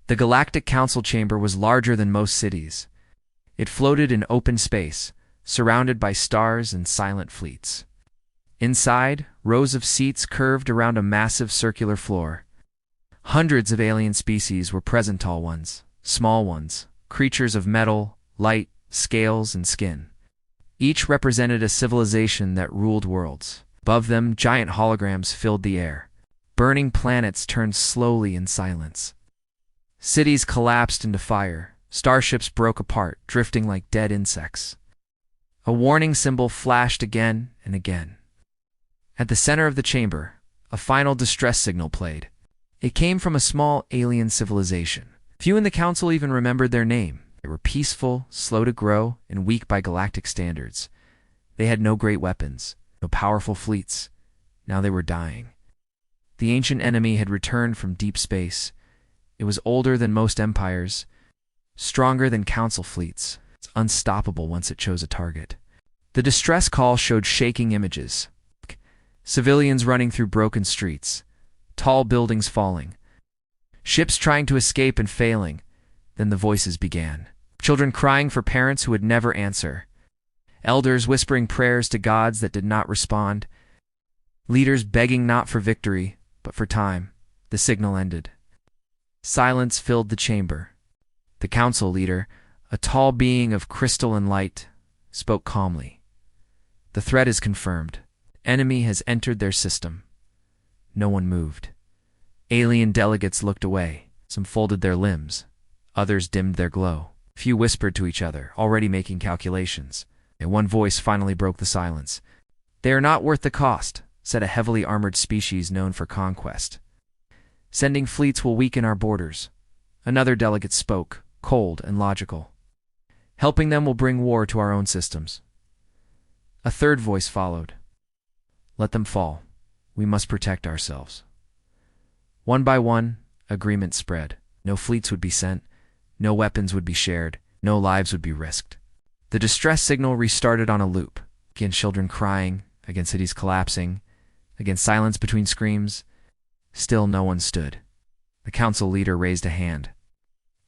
The Galactic Council chamber was larger than most cities. It floated in open space, surrounded by stars and silent fleets. Inside, rows of seats curved around a massive circular floor. Hundreds of alien species were present, tall ones, small ones, creatures of metal, light, scales, and skin. Each represented a civilization that ruled worlds. Above them, giant holograms filled the air. Burning planets turned slowly in silence. Cities collapsed into fire. Starships broke apart, drifting like dead insects. A warning symbol flashed again and again. At the center of the chamber, a final distress signal played. It came from a small alien civilization. Few in the council even remembered their name. They were peaceful, slow to grow, and weak by galactic standards. They had no great weapons, no powerful fleets. Now they were dying. The ancient enemy had returned from deep space. It was older than most empires, stronger than council fleets. It's unstoppable once it chose a target. The distress call showed shaking images. Civilians running through broken streets, tall buildings falling, ships trying to escape and failing. Then the voices began. Children crying for parents who would never answer. Elders whispering prayers to gods that did not respond. Leaders begging not for victory, but for time. The signal ended. Silence filled the chamber. The council leader, a tall being of crystal and light, spoke calmly. The threat is confirmed. Enemy has entered their system. No one moved. Alien delegates looked away. Some folded their limbs. Others dimmed their glow. Few whispered to each other, already making calculations. And one voice finally broke the silence. "They are not worth the cost," said a heavily armored species known for conquest. "Sending fleets will weaken our borders." Another delegate spoke, cold and logical. "Helping them will bring war to our own systems." A third voice followed. "Let them fall. We must protect ourselves." One by one, agreement spread. No fleets would be sent. No weapons would be shared. No lives would be risked. The distress signal restarted on a loop. Again children crying, again cities collapsing, again silence between screams. Still no one stood. The council leader raised a hand.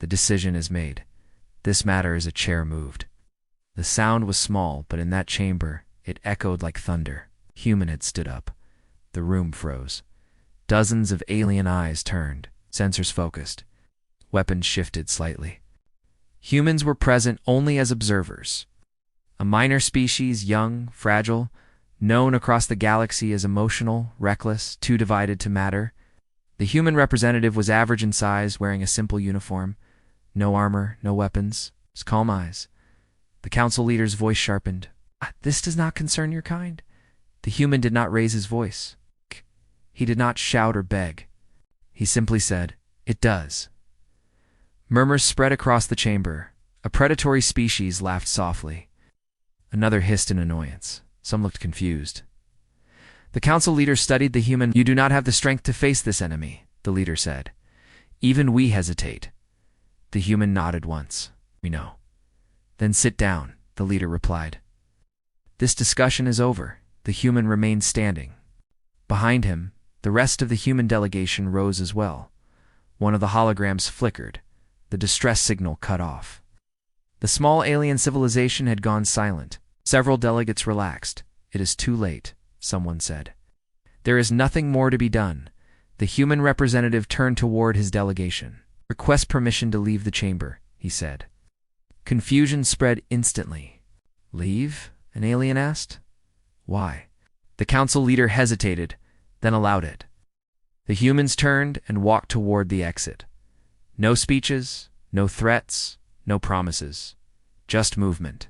"The decision is made. This matter is a chair moved." The sound was small, but in that chamber, it echoed like thunder. Human had stood up. The room froze. Dozens of alien eyes turned, sensors focused. Weapons shifted slightly. Humans were present only as observers. A minor species, young, fragile, known across the galaxy as emotional, reckless, too divided to matter. The human representative was average in size, wearing a simple uniform. No armor, no weapons, just calm eyes. The council leader's voice sharpened. "This does not concern your kind." The human did not raise his voice. He did not shout or beg. He simply said, "It does." Murmurs spread across the chamber. A predatory species laughed softly. Another hissed in annoyance. Some looked confused. The council leader studied the human. "You do not have the strength to face this enemy," the leader said. "Even we hesitate." The human nodded once. "We know." "Then sit down," the leader replied. "This discussion is over." The human remained standing. Behind him, the rest of the human delegation rose as well. One of the holograms flickered. The distress signal cut off. The small alien civilization had gone silent. Several delegates relaxed. "It is too late," someone said. "There is nothing more to be done." The human representative turned toward his delegation. "Request permission to leave the chamber," he said. Confusion spread instantly. "Leave?" an alien asked. "Why?" The council leader hesitated, then allowed it. The humans turned and walked toward the exit. No speeches, no threats, no promises. Just movement.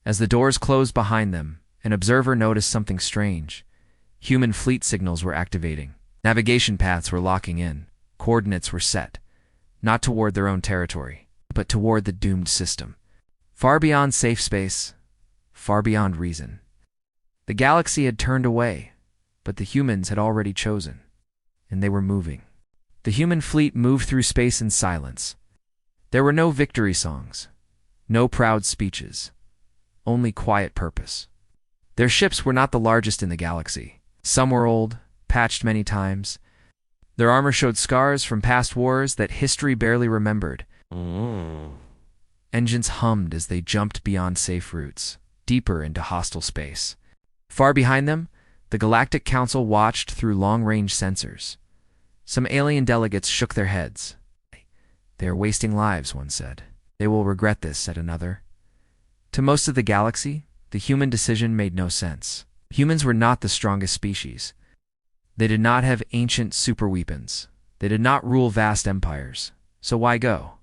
As the doors closed behind them, an observer noticed something strange. Human fleet signals were activating. Navigation paths were locking in. Coordinates were set, not toward their own territory, but toward the doomed system. Far beyond safe space, far beyond reason. The galaxy had turned away, but the humans had already chosen, and they were moving. The human fleet moved through space in silence. There were no victory songs, no proud speeches, only quiet purpose. Their ships were not the largest in the galaxy. Some were old, patched many times. Their armor showed scars from past wars that history barely remembered. Engines hummed as they jumped beyond safe routes, deeper into hostile space. Far behind them, the Galactic Council watched through long-range sensors. Some alien delegates shook their heads. "They are wasting lives," one said. "They will regret this," said another. To most of the galaxy, the human decision made no sense. Humans were not the strongest species. They did not have ancient superweapons. They did not rule vast empires. So why go?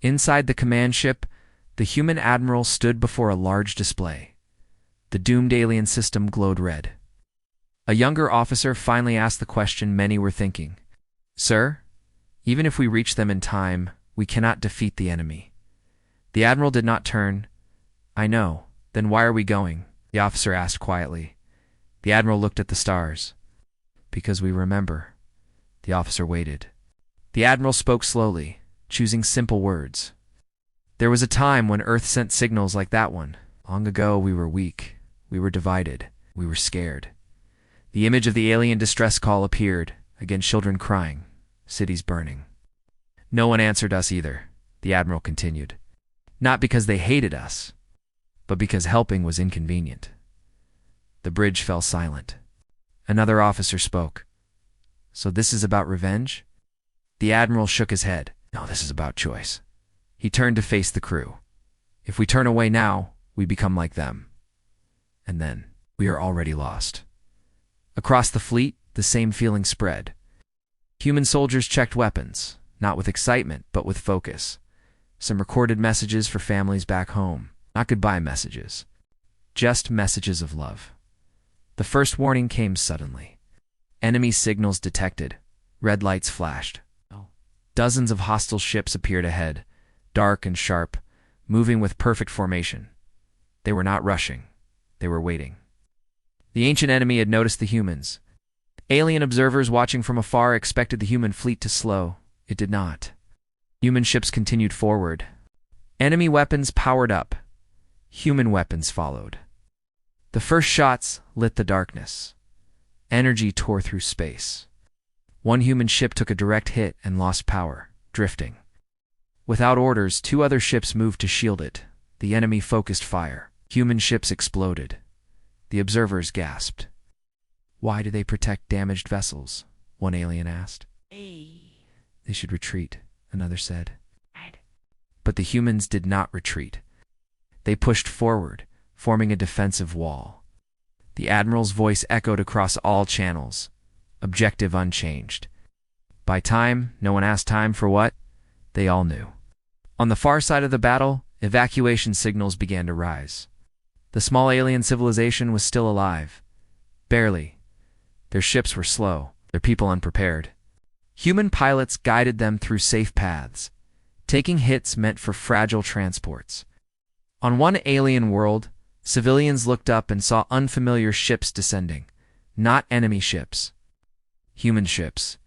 Inside the command ship, the human admiral stood before a large display. The doomed alien system glowed red. A younger officer finally asked the question many were thinking. "Sir, even if we reach them in time, we cannot defeat the enemy." The admiral did not turn. "I know. Then why are we going?" the officer asked quietly. The admiral looked at the stars. "Because we remember." The officer waited. The admiral spoke slowly, choosing simple words. "There was a time when Earth sent signals like that one. Long ago we were weak. We were divided. We were scared. The image of the alien distress call appeared, against children crying, cities burning. No one answered us either," the admiral continued. "Not because they hated us, but because helping was inconvenient." The bridge fell silent. Another officer spoke. "So this is about revenge?" The admiral shook his head. "No, this is about choice." He turned to face the crew. "If we turn away now, we become like them. And then, we are already lost." Across the fleet, the same feeling spread. Human soldiers checked weapons, not with excitement, but with focus. Some recorded messages for families back home. Not goodbye messages. Just messages of love. The first warning came suddenly. Enemy signals detected. Red lights flashed. Dozens of hostile ships appeared ahead, dark and sharp, moving with perfect formation. They were not rushing. They were waiting. The ancient enemy had noticed the humans. Alien observers watching from afar expected the human fleet to slow. It did not. Human ships continued forward. Enemy weapons powered up. Human weapons followed. The first shots lit the darkness. Energy tore through space. One human ship took a direct hit and lost power, drifting. Without orders, two other ships moved to shield it. The enemy focused fire. Human ships exploded. The observers gasped. "Why do they protect damaged vessels?" one alien asked. "They should retreat," another said. But the humans did not retreat. They pushed forward, forming a defensive wall. The admiral's voice echoed across all channels. Objective unchanged. By time, no one asked time for what. They all knew. On the far side of the battle, evacuation signals began to rise. The small alien civilization was still alive. Barely. Their ships were slow, their people unprepared. Human pilots guided them through safe paths. Taking hits meant for fragile transports. On one alien world, civilians looked up and saw unfamiliar ships descending. Not enemy ships. Human ships.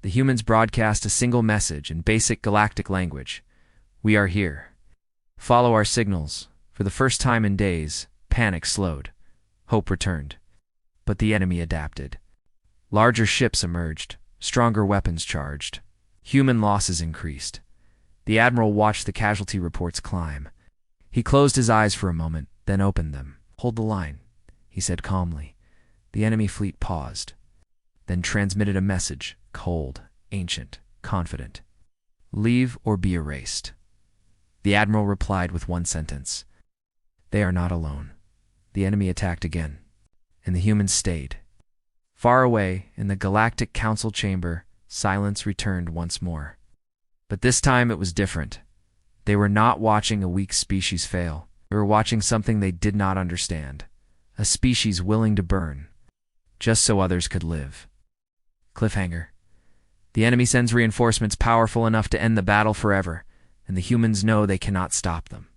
The humans broadcast a single message in basic galactic language. "We are here. Follow our signals." For the first time in days, panic slowed. Hope returned. But the enemy adapted. Larger ships emerged, stronger weapons charged. Human losses increased. The admiral watched the casualty reports climb. He closed his eyes for a moment, then opened them. "Hold the line," he said calmly. The enemy fleet paused, then transmitted a message, cold, ancient, confident. "Leave or be erased." The admiral replied with one sentence. They are not alone. The enemy attacked again, and the humans stayed. Far away, in the Galactic Council chamber, silence returned once more. But this time it was different. They were not watching a weak species fail. They were watching something they did not understand. A species willing to burn, just so others could live. Cliffhanger. The enemy sends reinforcements powerful enough to end the battle forever, and the humans know they cannot stop them.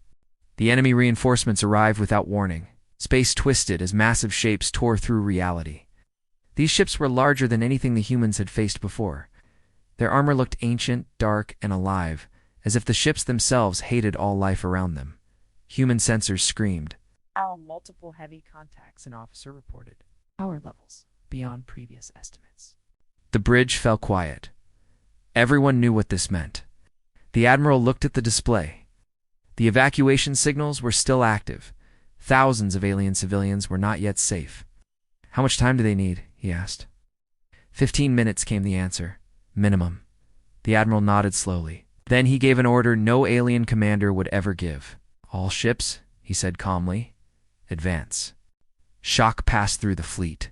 The enemy reinforcements arrived without warning. Space twisted as massive shapes tore through reality. These ships were larger than anything the humans had faced before. Their armor looked ancient, dark, and alive, as if the ships themselves hated all life around them. Human sensors screamed. Multiple heavy contacts, an officer reported. Power levels beyond previous estimates. The bridge fell quiet. Everyone knew what this meant. The admiral looked at the display. The evacuation signals were still active. Thousands of alien civilians were not yet safe. "How much time do they need?" he asked. 15 minutes, came the answer. Minimum. The admiral nodded slowly. Then he gave an order no alien commander would ever give. "All ships," he said calmly, "advance." Shock passed through the fleet.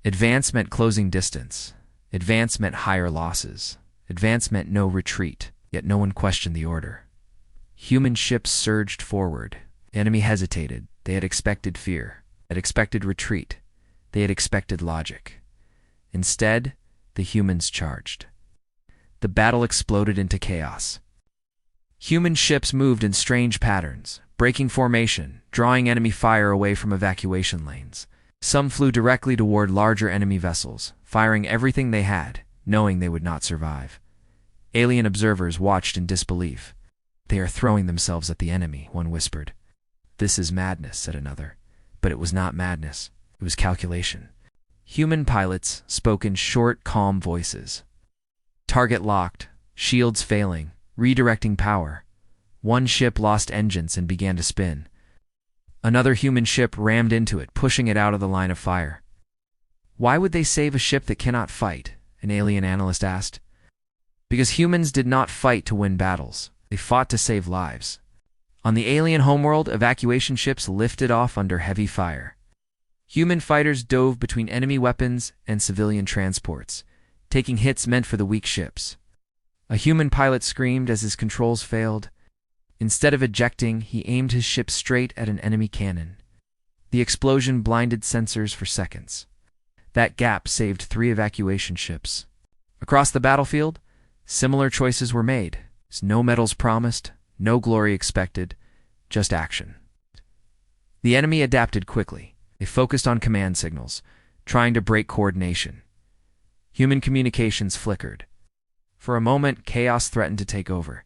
Advance meant closing distance. Advance meant higher losses. Advance meant no retreat, yet no one questioned the order. Human ships surged forward. The enemy hesitated. They had expected fear. They had expected retreat. They had expected logic. Instead, the humans charged. The battle exploded into chaos. Human ships moved in strange patterns, breaking formation, drawing enemy fire away from evacuation lanes. Some flew directly toward larger enemy vessels, firing everything they had, knowing they would not survive. Alien observers watched in disbelief. "They are throwing themselves at the enemy," one whispered. "This is madness," said another. But it was not madness. It was calculation. Human pilots spoke in short, calm voices. Target locked, shields failing, redirecting power. One ship lost engines and began to spin. Another human ship rammed into it, pushing it out of the line of fire. "Why would they save a ship that cannot fight?" an alien analyst asked. "Because humans did not fight to win battles. They fought to save lives." On the alien homeworld, evacuation ships lifted off under heavy fire. Human fighters dove between enemy weapons and civilian transports, taking hits meant for the weak ships. A human pilot screamed as his controls failed. Instead of ejecting, he aimed his ship straight at an enemy cannon. The explosion blinded sensors for seconds. That gap saved 3 evacuation ships. Across the battlefield, similar choices were made. No medals promised, no glory expected, just action. The enemy adapted quickly. They focused on command signals, trying to break coordination. Human communications flickered. For a moment, chaos threatened to take over.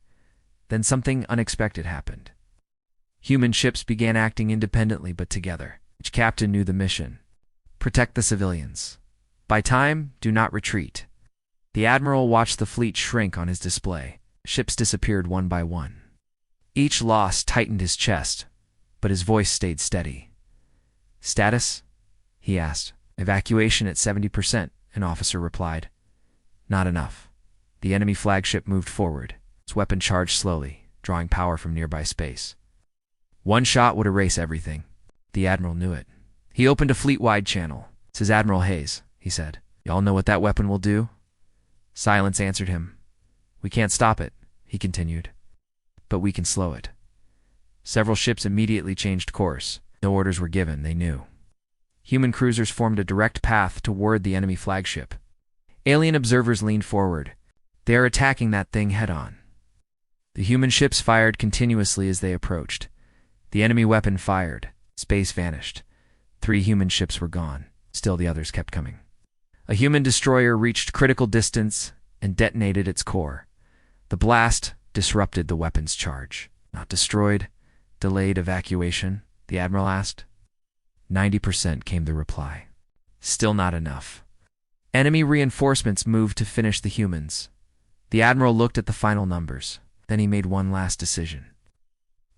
Then something unexpected happened. Human ships began acting independently but together. Each captain knew the mission. Protect the civilians. By time, do not retreat. The admiral watched the fleet shrink on his display. Ships disappeared one by one. Each loss tightened his chest, but his voice stayed steady. "Status?" he asked. "Evacuation at 70%, an officer replied. "Not enough." The enemy flagship moved forward. Its weapon charged slowly, drawing power from nearby space. One shot would erase everything. The admiral knew it. He opened a fleet-wide channel. "This is Admiral Hayes," he said. "Y'all know what that weapon will do?" Silence answered him. "We can't stop it," he continued. "But we can slow it." Several ships immediately changed course. No orders were given, they knew. Human cruisers formed a direct path toward the enemy flagship. Alien observers leaned forward. "They are attacking that thing head-on." The human ships fired continuously as they approached. The enemy weapon fired. Space vanished. 3 human ships were gone. Still the others kept coming. A human destroyer reached critical distance and detonated its core. The blast disrupted the weapon's charge. "Not destroyed? Delayed evacuation?" the admiral asked. 90%, came the reply. Still not enough. Enemy reinforcements moved to finish the humans. The admiral looked at the final numbers. Then he made one last decision.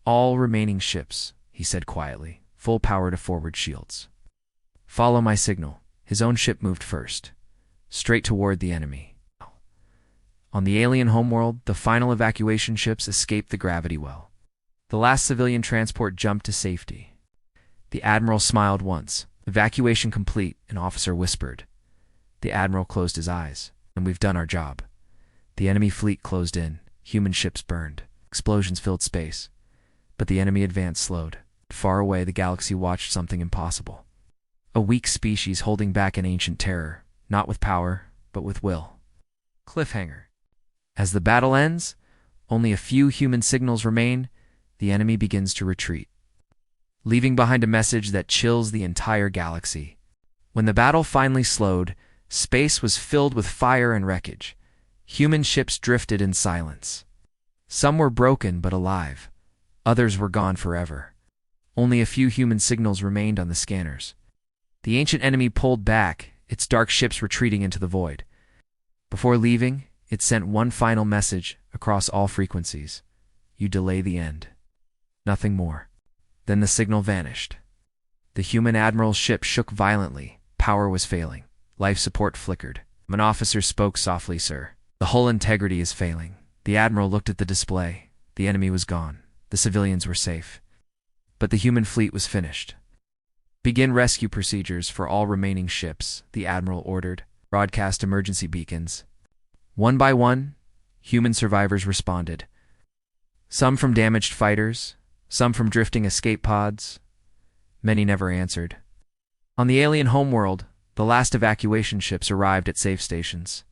"All remaining ships," he said quietly, "full power to forward shields. Follow my signal." His own ship moved first, straight toward the enemy. On the alien homeworld, the final evacuation ships escaped the gravity well. The last civilian transport jumped to safety. The admiral smiled once. "Evacuation complete," an officer whispered. The admiral closed his eyes. "And we've done our job." The enemy fleet closed in. Human ships burned. Explosions filled space. But the enemy advance slowed. Far away, the galaxy watched something impossible. A weak species holding back an ancient terror, not with power, but with will. Cliffhanger. As the battle ends, only a few human signals remain. The enemy begins to retreat, leaving behind a message that chills the entire galaxy. When the battle finally slowed, space was filled with fire and wreckage. Human ships drifted in silence. Some were broken but alive. Others were gone forever. Only a few human signals remained on the scanners. The ancient enemy pulled back, its dark ships retreating into the void. Before leaving, it sent one final message across all frequencies. You delay the end. Nothing more. Then the signal vanished. The human admiral's ship shook violently. Power was failing. Life support flickered. An officer spoke softly, "Sir, the hull integrity is failing." The admiral looked at the display. The enemy was gone. The civilians were safe. But the human fleet was finished. "Begin rescue procedures for all remaining ships," the admiral ordered. "Broadcast emergency beacons." One by one, human survivors responded. Some from damaged fighters, some from drifting escape pods. Many never answered. On the alien homeworld, the last evacuation ships arrived at safe stations.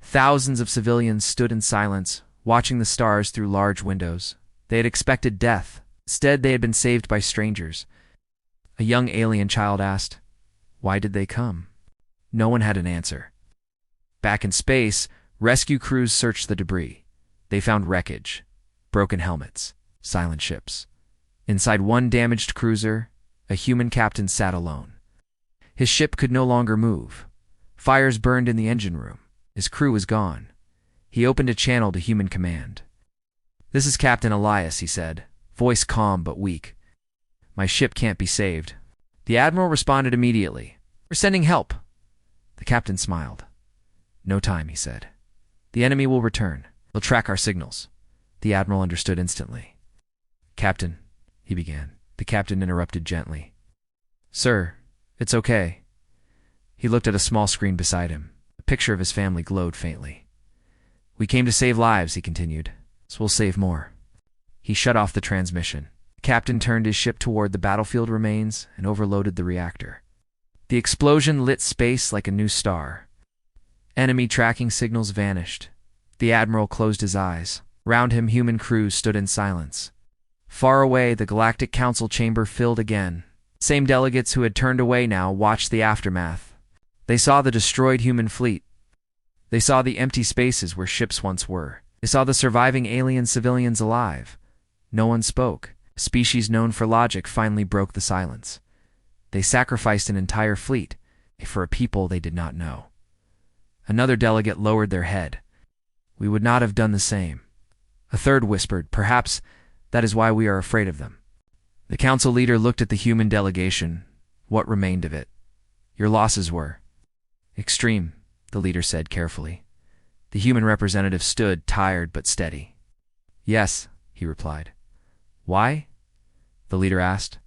Thousands of civilians stood in silence, watching the stars through large windows. They had expected death. Instead, they had been saved by strangers. A young alien child asked, "Why did they come?" No one had an answer. Back in space, rescue crews searched the debris. They found wreckage, broken helmets, silent ships. Inside one damaged cruiser, a human captain sat alone. His ship could no longer move. Fires burned in the engine room. His crew was gone. He opened a channel to human command. "This is Captain Elias," he said, voice calm but weak. "My ship can't be saved." The admiral responded immediately. "We're sending help." The captain smiled. "No time," he said. "The enemy will return. They'll track our signals." The admiral understood instantly. "Captain," he began. The captain interrupted gently. "Sir, it's okay." He looked at a small screen beside him. A picture of his family glowed faintly. "We came to save lives," he continued, "so we'll save more." He shut off the transmission. The captain turned his ship toward the battlefield remains and overloaded the reactor. The explosion lit space like a new star. Enemy tracking signals vanished. The admiral closed his eyes. Round him, human crews stood in silence. Far away, the Galactic Council chamber filled again. Same delegates who had turned away now watched the aftermath. They saw the destroyed human fleet. They saw the empty spaces where ships once were. They saw the surviving alien civilians alive. No one spoke. A species known for logic finally broke the silence. They sacrificed an entire fleet for a people they did not know. Another delegate lowered their head. "We would not have done the same." A third whispered, "Perhaps that is why we are afraid of them." The council leader looked at the human delegation. What remained of it? "Your losses were extreme," the leader said carefully. The human representative stood, tired but steady. "Yes," he replied. "Why?" the leader asked.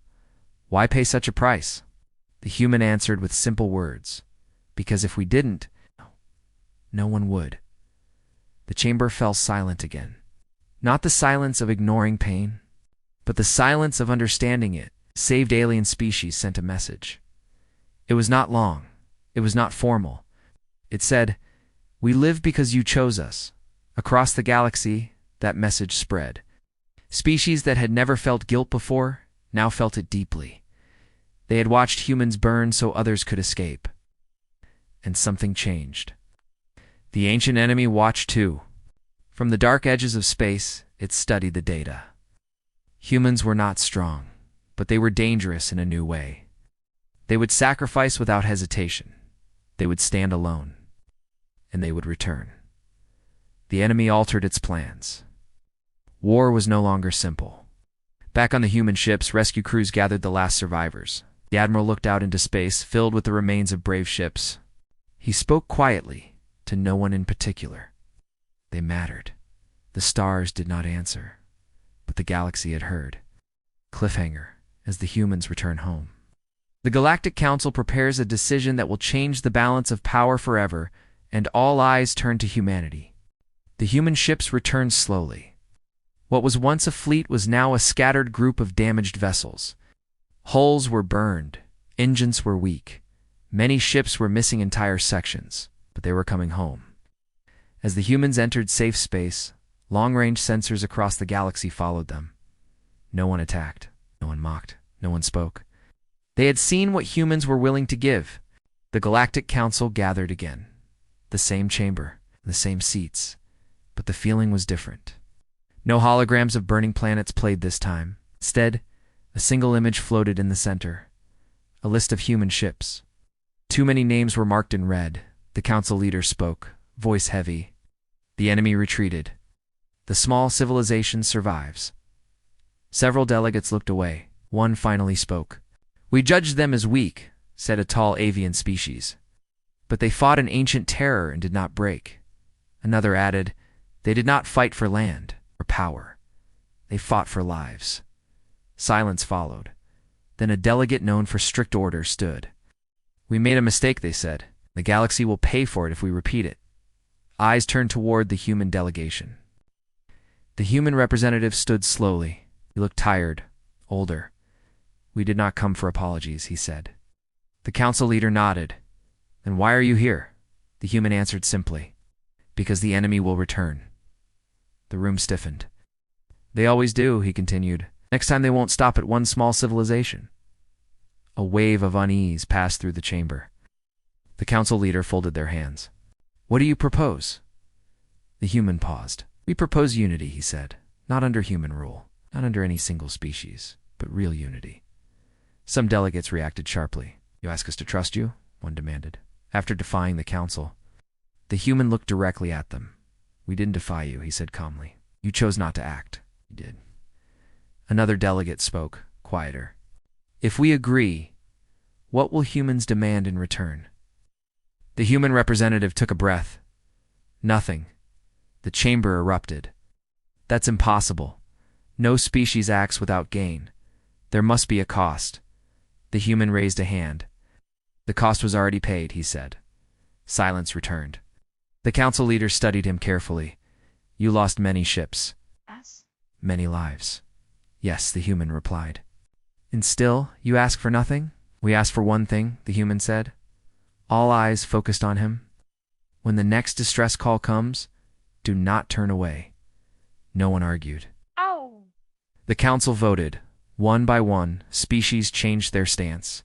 "Why pay such a price?" The human answered with simple words. "Because if we didn't, no one would." The chamber fell silent again. Not the silence of ignoring pain, but the silence of understanding it. Saved alien species sent a message. It was not long. It was not formal. It said, "We live because you chose us." Across the galaxy, that message spread. Species that had never felt guilt before now felt it deeply. They had watched humans burn so others could escape. And something changed. The ancient enemy watched too. From the dark edges of space, it studied the data. Humans were not strong, but they were dangerous in a new way. They would sacrifice without hesitation. They would stand alone. And they would return. The enemy altered its plans. War was no longer simple. Back on the human ships, rescue crews gathered the last survivors. The admiral looked out into space, filled with the remains of brave ships. He spoke quietly, to no one in particular. They mattered. The stars did not answer, but the galaxy had heard. Cliffhanger, as the humans return home. The Galactic Council prepares a decision that will change the balance of power forever, and all eyes turn to humanity. The human ships returned slowly. What was once a fleet was now a scattered group of damaged vessels. Hulls were burned, engines were weak. Many ships were missing entire sections, but they were coming home. As the humans entered safe space, long-range sensors across the galaxy followed them. No one attacked, no one mocked, no one spoke. They had seen what humans were willing to give. The Galactic Council gathered again. The same chamber, the same seats, but the feeling was different. No holograms of burning planets played this time. Instead, a single image floated in the center. A list of human ships. Too many names were marked in red. The council leader spoke, voice heavy. The enemy retreated. The small civilization survives. Several delegates looked away. One finally spoke. We judged them as weak, said a tall avian species. But they fought an ancient terror and did not break. Another added, they did not fight for land or power. They fought for lives. Silence followed. Then a delegate known for strict order stood. We made a mistake, they said. The galaxy will pay for it if we repeat it. Eyes turned toward the human delegation. The human representative stood slowly. He looked tired, older. We did not come for apologies, he said. The council leader nodded. Then why are you here? The human answered simply. Because the enemy will return. The room stiffened. They always do, he continued. Next time they won't stop at one small civilization. A wave of unease passed through the chamber. The council leader folded their hands. What do you propose? The human paused. We propose unity, he said. Not under human rule, not under any single species, but real unity. Some delegates reacted sharply. You ask us to trust you? One demanded. After defying the council, the human looked directly at them. We didn't defy you, he said calmly. You chose not to act. You did. Another delegate spoke, quieter. If we agree, what will humans demand in return? The human representative took a breath. Nothing. The chamber erupted. That's impossible. No species acts without gain. There must be a cost. The human raised a hand. The cost was already paid, he said. Silence returned. The council leader studied him carefully. You lost many ships. Yes. Many lives. Yes, the human replied. And still, you ask for nothing? We ask for one thing, the human said. All eyes focused on him. When the next distress call comes, do not turn away. No one argued. Oh. The council voted. One by one, species changed their stance.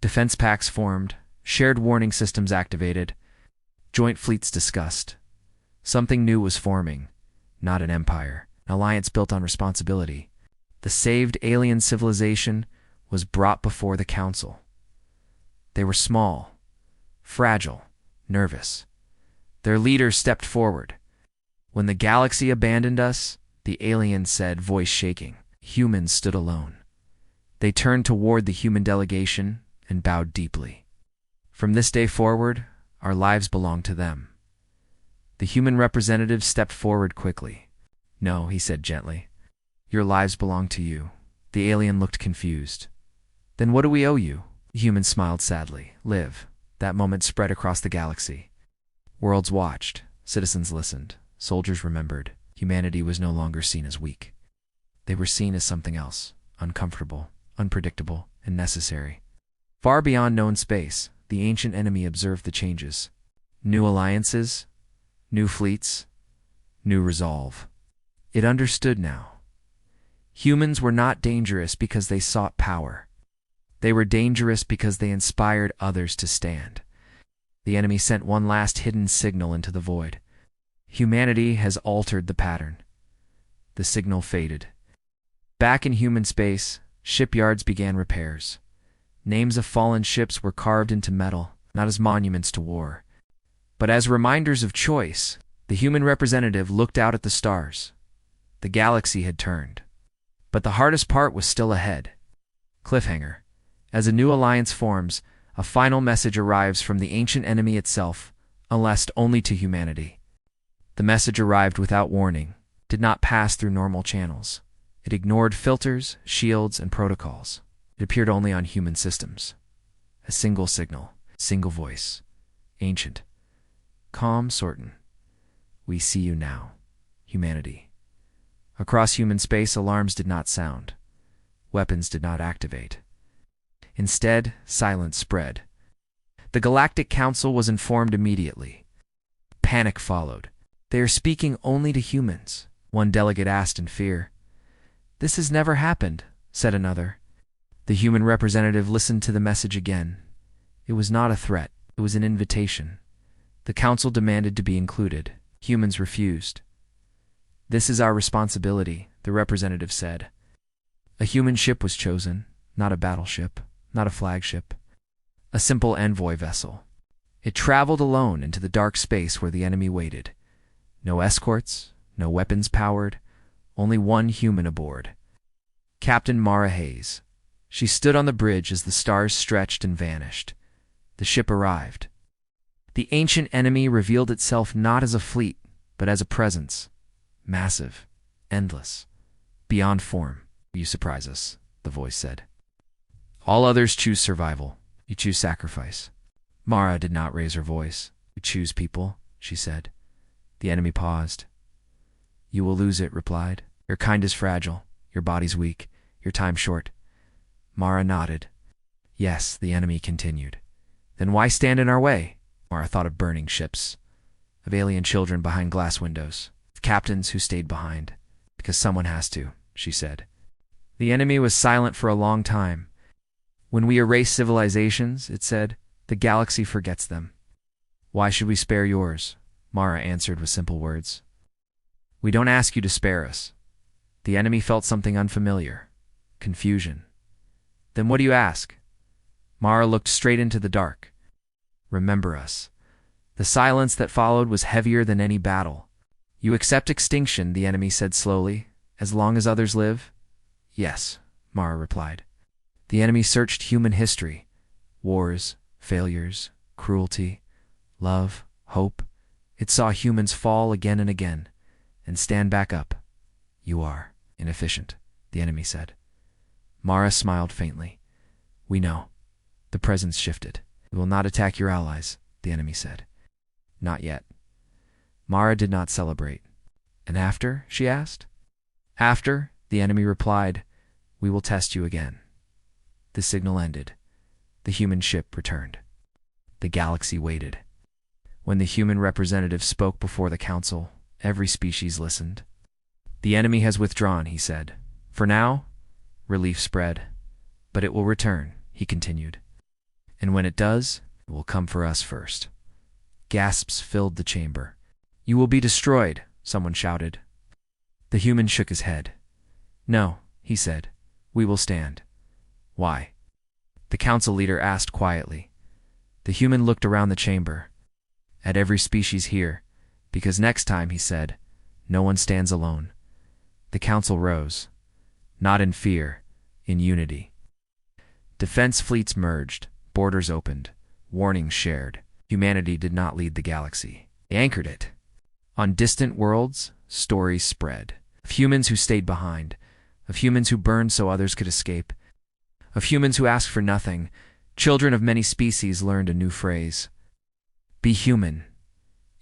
Defense pacts formed, shared warning systems activated, joint fleets discussed. Something new was forming, not an empire, an alliance built on responsibility. The saved alien civilization was brought before the council. They were small, fragile, nervous. Their leaders stepped forward. When the galaxy abandoned us, the alien said, voice shaking. Humans stood alone. They turned toward the human delegation and bowed deeply. From this day forward, our lives belong to them. The human representative stepped forward quickly. No, he said gently. Your lives belong to you. The alien looked confused. Then what do we owe you? The human smiled sadly. Live. That moment spread across the galaxy. Worlds watched. Citizens listened. Soldiers remembered. Humanity was no longer seen as weak. They were seen as something else, uncomfortable, unpredictable, and necessary. Far beyond known space, the ancient enemy observed the changes. New alliances, new fleets, new resolve. It understood now. Humans were not dangerous because they sought power. They were dangerous because they inspired others to stand. The enemy sent one last hidden signal into the void. Humanity has altered the pattern. The signal faded. Back in human space, shipyards began repairs. Names of fallen ships were carved into metal, not as monuments to war, but as reminders of choice. The human representative looked out at the stars. The galaxy had turned. But the hardest part was still ahead. Cliffhanger. As a new alliance forms, a final message arrives from the ancient enemy itself, unless only to humanity. The message arrived without warning, did not pass through normal channels. It ignored filters, shields, and protocols. It appeared only on human systems. A single signal, single voice. Ancient. Calm, certain. We see you now. Humanity. Across human space, alarms did not sound. Weapons did not activate. Instead, silence spread. The Galactic Council was informed immediately. Panic followed. They are speaking only to humans, one delegate asked in fear. This has never happened, said another. The human representative listened to the message again. It was not a threat, it was an invitation. The council demanded to be included. Humans refused. This is our responsibility, the representative said. A human ship was chosen, not a battleship, not a flagship. A simple envoy vessel. It traveled alone into the dark space where the enemy waited. No escorts, no weapons powered, only one human aboard. Captain Mara Hayes. She stood on the bridge as the stars stretched and vanished. The ship arrived. The ancient enemy revealed itself not as a fleet, but as a presence. Massive, endless, beyond form. You surprise us, the voice said. All others choose survival. You choose sacrifice. Mara did not raise her voice. You choose people, she said. The enemy paused. You will lose it, replied. Your kind is fragile. Your body's weak. Your time short. Mara nodded. Yes, the enemy continued. Then why stand in our way? Mara thought of burning ships, of alien children behind glass windows, of captains who stayed behind. Because someone has to, she said. The enemy was silent for a long time. When we erase civilizations, it said, the galaxy forgets them. Why should we spare yours? Mara answered with simple words. We don't ask you to spare us. The enemy felt something unfamiliar. Confusion. Then what do you ask? Mara looked straight into the dark. Remember us. The silence that followed was heavier than any battle. You accept extinction, the enemy said slowly, as long as others live? Yes, Mara replied. The enemy searched human history. Wars, failures, cruelty, love, hope. It saw humans fall again and again, and stand back up. You are inefficient, the enemy said. Mara smiled faintly. We know. The presence shifted. We will not attack your allies, the enemy said. Not yet. Mara did not celebrate. And after? She asked. After, the enemy replied, we will test you again. The signal ended. The human ship returned. The galaxy waited. When the human representative spoke before the council, every species listened. The enemy has withdrawn, he said. For now, relief spread. But it will return, he continued. And when it does, it will come for us first. Gasps filled the chamber. You will be destroyed, someone shouted. The human shook his head. No, he said. We will stand. Why? The council leader asked quietly. The human looked around the chamber. At every species here, because next time, he said, no one stands alone. The council rose. Not in fear, in unity. Defense fleets merged, borders opened, warnings shared. Humanity did not lead the galaxy. They anchored it. On distant worlds, stories spread. Of humans who stayed behind. Of humans who burned so others could escape. Of humans who asked for nothing. Children of many species learned a new phrase. Be human.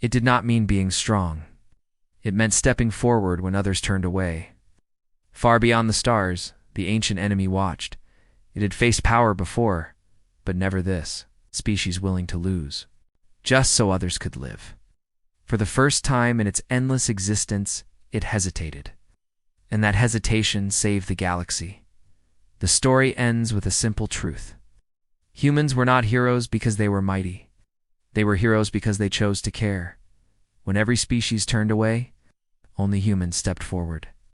It did not mean being strong. It meant stepping forward when others turned away. Far beyond the stars, the ancient enemy watched. It had faced power before, but never this, species willing to lose, just so others could live. For the first time in its endless existence, it hesitated. And that hesitation saved the galaxy. The story ends with a simple truth. Humans were not heroes because they were mighty. They were heroes because they chose to care. When every species turned away, only humans stepped forward.